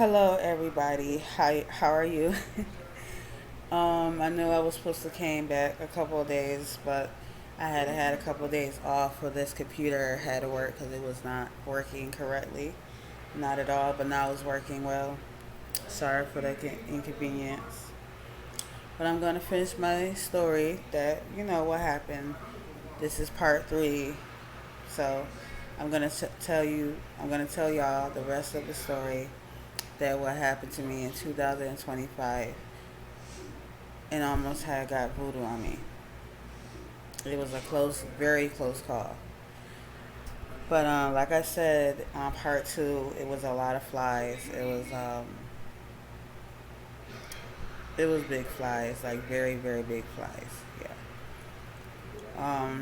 Hello, everybody. Hi, how are you? I knew I was supposed to came back a couple of days, but I had a couple of days off for this computer had to work because it was not working correctly, not at all. But now it's working well. Sorry for the inconvenience. But I'm gonna finish my story. That what happened. This is part three, so I'm gonna tell you. I'm gonna tell y'all the rest of the story that what happened to me in 2025 and almost had got voodoo on me. It was a close, very close call. But like I said, on part two, it was a lot of flies. It was big flies, like very, very big flies. Yeah.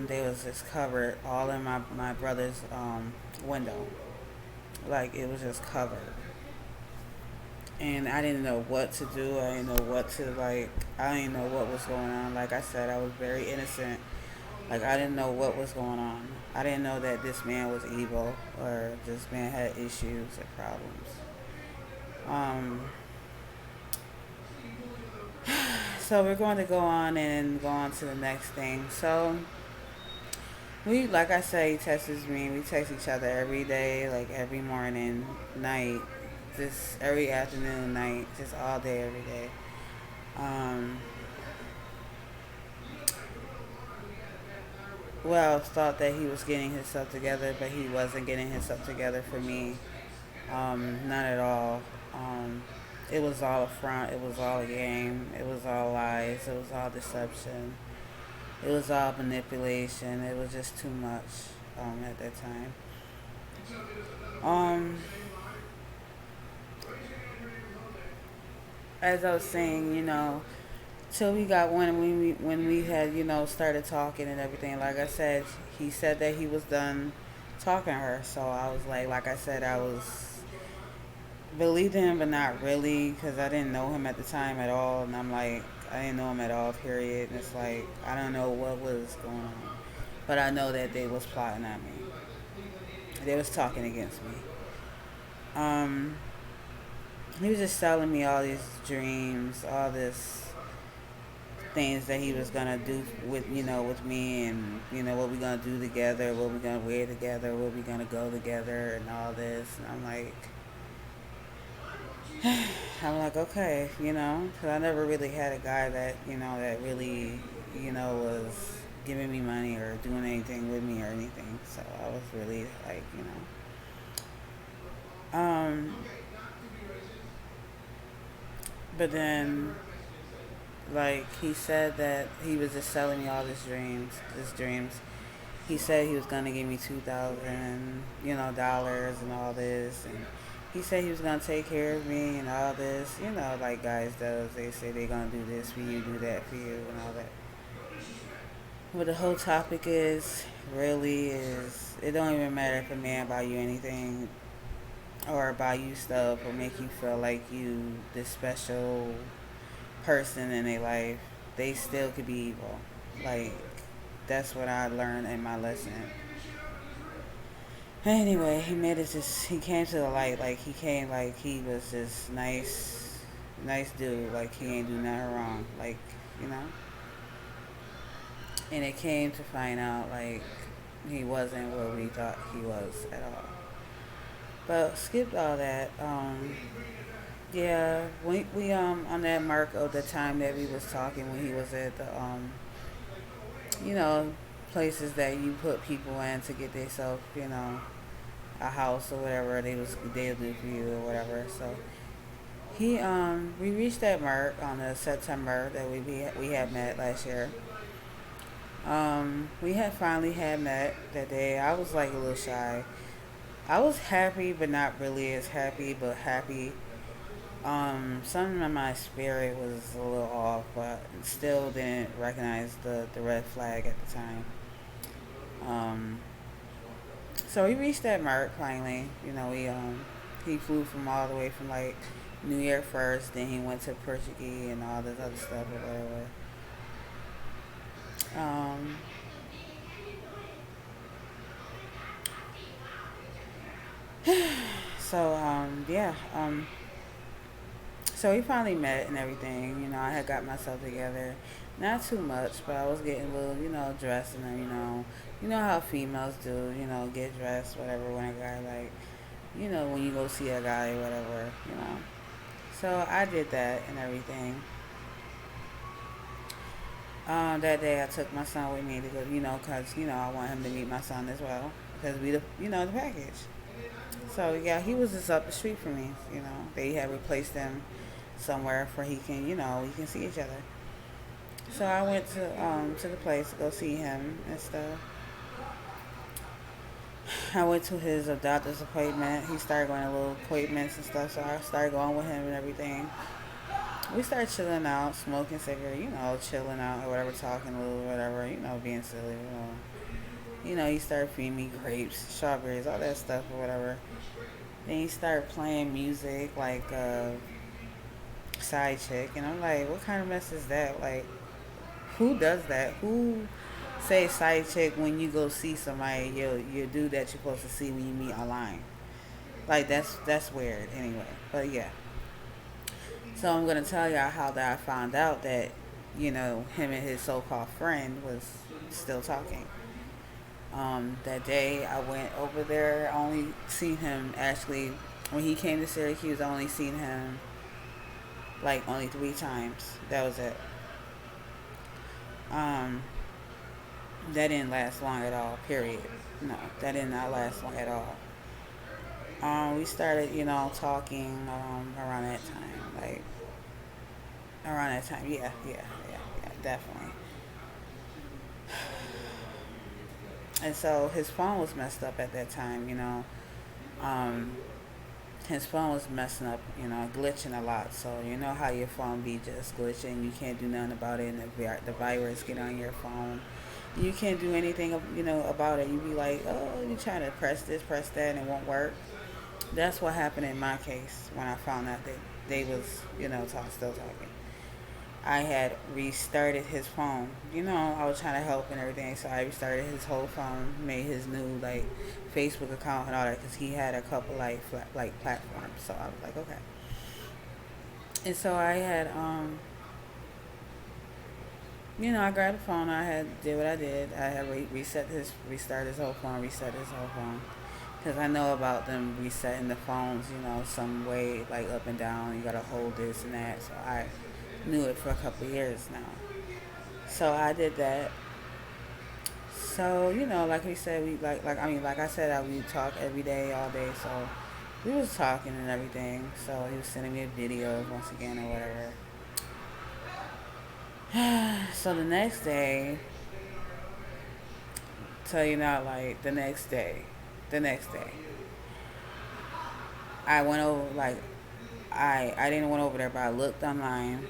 They was just covered all in my brother's window. Like it was just covered. And I didn't know what to do. I didn't know what to like. I didn't know what was going on. Like I said, I was very innocent. Like I didn't know what was going on. I didn't know that this man was evil or this man had issues or problems. Um, so we're going to go on and go on to the next thing. So we, like I say, he texts me. We text each other every day, like every morning, night, just every afternoon, night, just all day, every day. Um, well, thought that he was getting himself together, but he wasn't getting himself together for me. None at all. Um, it was all a front. It was all a game. It was all lies. It was all deception. It was all manipulation. It was just too much at that time. Um, as I was saying, till we got when we had started talking and everything. Like I said, he said that he was done talking to her. So I was like I said, I was believed him, but not really, because I didn't know him at the time at all. And I'm like, I didn't know him at all. Period. And it's like I don't know what was going on, but I know that they was plotting on me. They was talking against me. Um, he was just telling me all these dreams, all this things that he was gonna do with with me, and what we gonna do together, what we gonna wear together, where we gonna go together, and all this. And I'm like, okay, because I never really had a guy that that really was giving me money or doing anything with me or anything. So I was really like, but then like he said that he was just selling me all his dreams. He said he was gonna give me 2,000, dollars and all this, and he said he was gonna take care of me and all this, like guys does. They say they're gonna do this for you, do that for you, and all that. What the whole topic is really is it don't even matter if a man buy you anything or buy you stuff or make you feel like you this special person in their life. They still could be evil. Like that's what I learned in my lesson. Anyway, he made it just he came to the light, like he came like he was just nice dude, like he ain't do nothing wrong. Like, you know? And it came to find out like he wasn't what we thought he was at all. But skipped all that. Yeah, we on that mark of the time that we was talking when he was at the you know, places that you put people in to get themselves, a house or whatever they'll do for you or whatever. So we reached that mark on the September that we had met last year. We had finally had met that day. I was like a little shy. I was happy, but not really as happy, but happy. Something in my spirit was a little off, but still didn't recognize the red flag at the time. Um, so we reached that mark finally. He flew from all the way from like New York first, then he went to Portuguese and all this other stuff or whatever. Um, so yeah. So we finally met and everything. I had got myself together. Not too much, but I was getting a little, dressed and you know how females do, get dressed, whatever, when a guy like, when you go see a guy or whatever. So I did that and everything. That day I took my son with me to go, cause I want him to meet my son as well, because the package. So yeah, he was just up the street from me. They had replaced him somewhere where he can, we can see each other. So I went to the place to go see him and stuff. I went to his doctor's appointment. He started going to little appointments and stuff, so I started going with him and everything. We started chilling out, smoking cigarette, chilling out or whatever, talking a little, whatever, being silly. He started feeding me grapes, strawberries, all that stuff or whatever. Then he started playing music like Side Chick, and I'm like, what kind of mess is that? Like, who does that? Who say side chick when you go see somebody, you do that you're supposed to see when you meet online? Like, that's weird anyway. But yeah. So I'm gonna tell y'all how that I found out that, him and his so called friend was still talking. That day I went over there, I only seen him actually when he came to Syracuse. I only seen him like only 3 times. That was it. Um, that didn't last long at all. Period. No, that did not last long at all. We started, talking around that time, like around that time. Yeah, yeah, yeah, yeah, definitely. And so his phone was messed up at that time. Um, his phone was messing up, glitching a lot. So you know how your phone be just glitching, you can't do nothing about it, and the virus get on your phone. You can't do anything, about it. You be like, oh, you trying to press this, press that, and it won't work. That's what happened in my case when I found out that they was, still talking. I had restarted his phone. I was trying to help and everything, so I restarted his whole phone, made his new like Facebook account and all that, because he had a couple like platforms. So I was like, okay. And so I had, I grabbed the phone. I had did what I did. I had restarted his whole phone, reset his whole phone, because I know about them resetting the phones. Some way like up and down. You gotta hold this and that. So I knew it for a couple of years now. So I did that. So like we said, like I said, we talk every day, all day. So we was talking and everything. So he was sending me videos once again or whatever. So the next day, tell you not like the next day, I went over like I didn't went over there, but I looked online,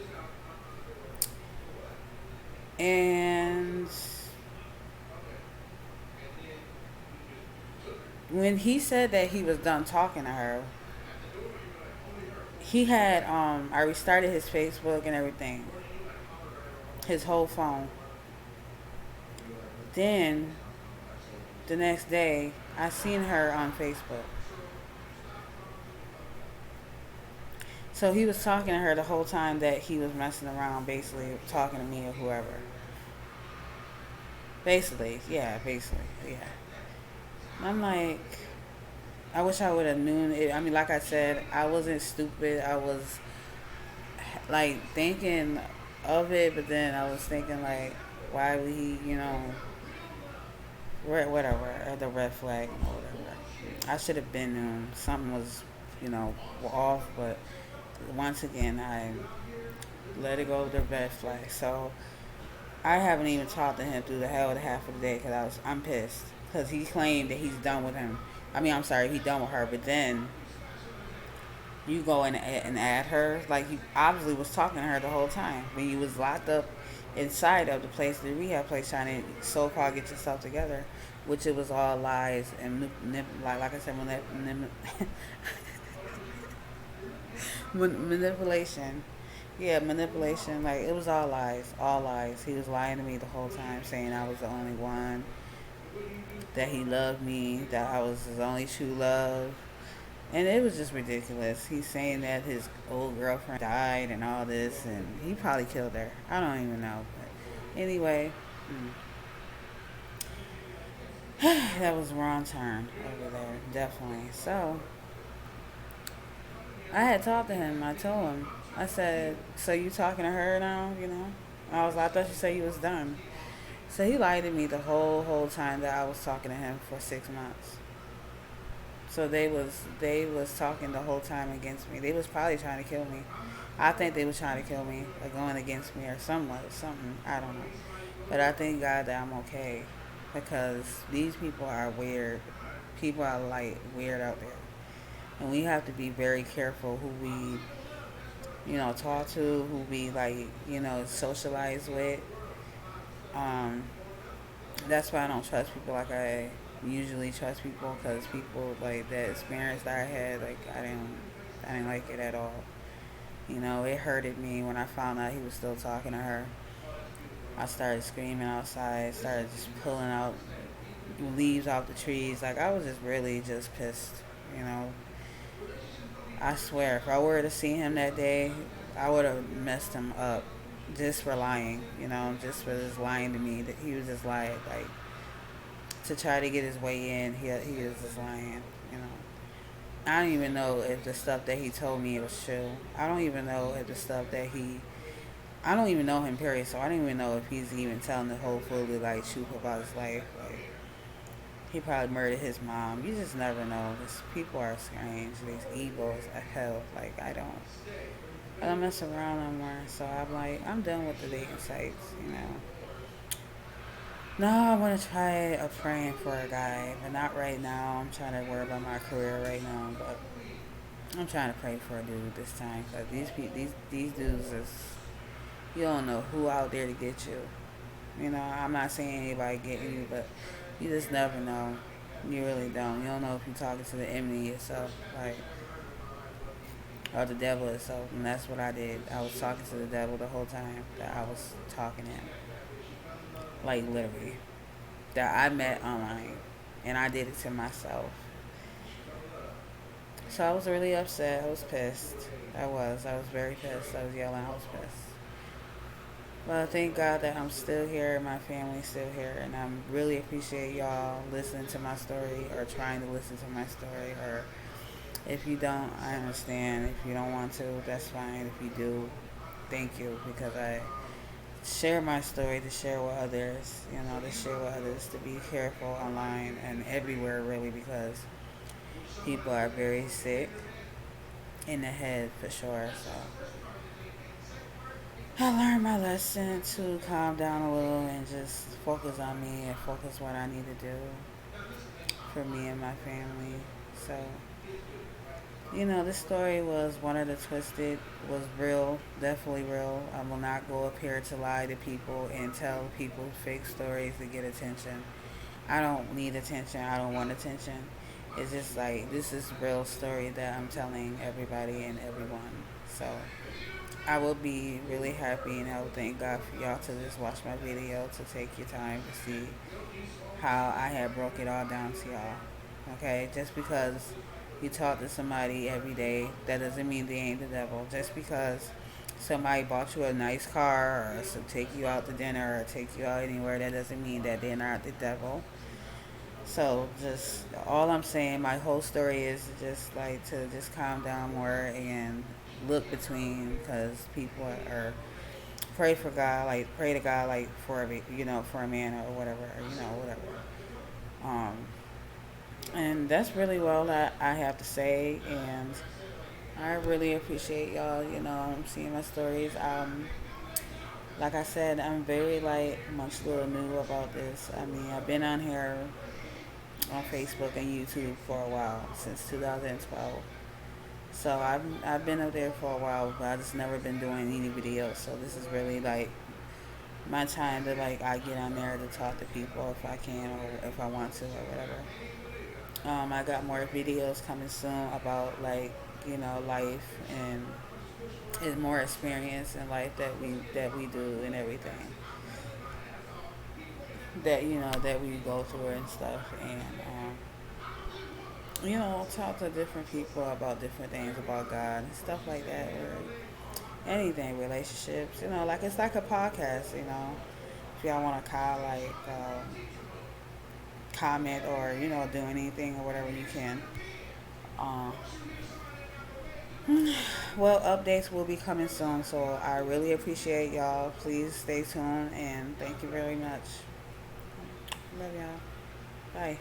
and when he said that he was done talking to her, he had I restarted his Facebook and everything, his whole phone. Then the next day, I seen her on Facebook. So he was talking to her the whole time that he was messing around, basically talking to me or whoever. Basically, yeah, basically, yeah. And I'm like, I wish I would have known it. I mean, like I said, I wasn't stupid. I was like thinking of it, but then I was thinking like, why would he, whatever, the red flag or whatever. I should have been something was, off, but once again, I let it go with the red flag. So I haven't even talked to him through the hell of the half of the day, because I'm pissed, because he claimed that he's done with him. I mean, I'm sorry, he done with her, but then you go and add her, like he obviously was talking to her the whole time when you was locked up inside of the place, the rehab place, trying to so called get yourself together, which it was all lies and like I said, manipulation. Yeah, manipulation. Like it was all lies, all lies. He was lying to me the whole time, saying I was the only one, that he loved me, that I was his only true love, And it was just ridiculous. He's saying that his old girlfriend died and all this, and he probably killed her. I don't even know. But anyway, that was a wrong turn over there, definitely. So I had talked to him. I told him. I said, "So you talking to her now? You know?" I thought you said you was done. So he lied to me the whole time that I was talking to him for 6 months. So they was talking the whole time against me. They was probably trying to kill me. I think they was trying to kill me, or going against me, or something. I don't know. But I thank God that I'm okay, because these people are weird. People are like weird out there, and we have to be very careful who we, talk to, who we like, socialize with. Um, that's why I don't trust people like I usually trust people, because people like that experience that I had, like I didn't like it at all. It hurted me when I found out he was still talking to her. I started screaming outside, started just pulling out leaves off the trees. Like, I was just really just pissed, you know. I swear, if I were to see him that day, I would have messed him up just for lying, just for just lying to me. That he was just lying, like, to try to get his way in. He was just lying, you know. I don't even know if the stuff that he told me was true. I don't even know if the stuff that I don't even know him, period. So I don't even know if he's even telling the whole fully like truth about his life. Like, he probably murdered his mom. You just never know. These people are strange. These evil as hell. Like, I don't mess around no more. So I'm like, I'm done with the dating sites. No, I want to try praying for a guy, but not right now. I'm trying to worry about my career right now, but I'm trying to pray for a dude this time, because these dudes is, you don't know who out there to get you. I'm not saying anybody getting you, but you just never know. You really don't. You don't know if you're talking to the enemy yourself, like, or the devil itself. And that's what I did. I was talking to the devil the whole time that I was talking to him. Like, literally. That I met online. And I did it to myself. So I was really upset. I was pissed. I was. I was very pissed. I was yelling. I was pissed. Well, thank God that I'm still here, my family's still here, and I really appreciate y'all listening to my story, or trying to listen to my story. Or if you don't, I understand. If you don't want to, that's fine. If you do, thank you, because I share my story to share with others, to share with others, to be careful online and everywhere, really, because people are very sick in the head for sure. So I learned my lesson to calm down a little and just focus on me and focus what I need to do for me and my family. So, this story was one of the twisted, was real, definitely real. I will not go up here to lie to people and tell people fake stories to get attention. I don't need attention. I don't want attention. It's just like, this is real story that I'm telling everybody and everyone. So I will be really happy, and I will thank God for y'all to just watch my video, to take your time to see how I have broke it all down to y'all. Okay? Just because you talk to somebody every day, that doesn't mean they ain't the devil. Just because somebody bought you a nice car, or to take you out to dinner, or take you out anywhere, that doesn't mean that they're not the devil. So just all I'm saying, my whole story is just like to just calm down more and look between, because people are pray for God, like pray to God, like for for a man or whatever, or whatever. Um, and that's really all that I have to say. And I really appreciate y'all. Seeing my stories. Like I said, I'm very like much little new about this. I mean, I've been on here on Facebook and YouTube for a while, since 2012. So I've been up there for a while, but I just never been doing any videos. So this is really like my time to, like, I get on there to talk to people if I can, or if I want to, or whatever. I got more videos coming soon about, like, life, and more experience in life that we do, and everything that we go through and stuff. And talk to different people about different things about God and stuff like that, or anything, relationships, like it's like a podcast. If y'all want to call, like, comment or, do anything or whatever you can. Um, well, updates will be coming soon, so I really appreciate y'all. Please stay tuned and thank you very much. Love y'all. Bye.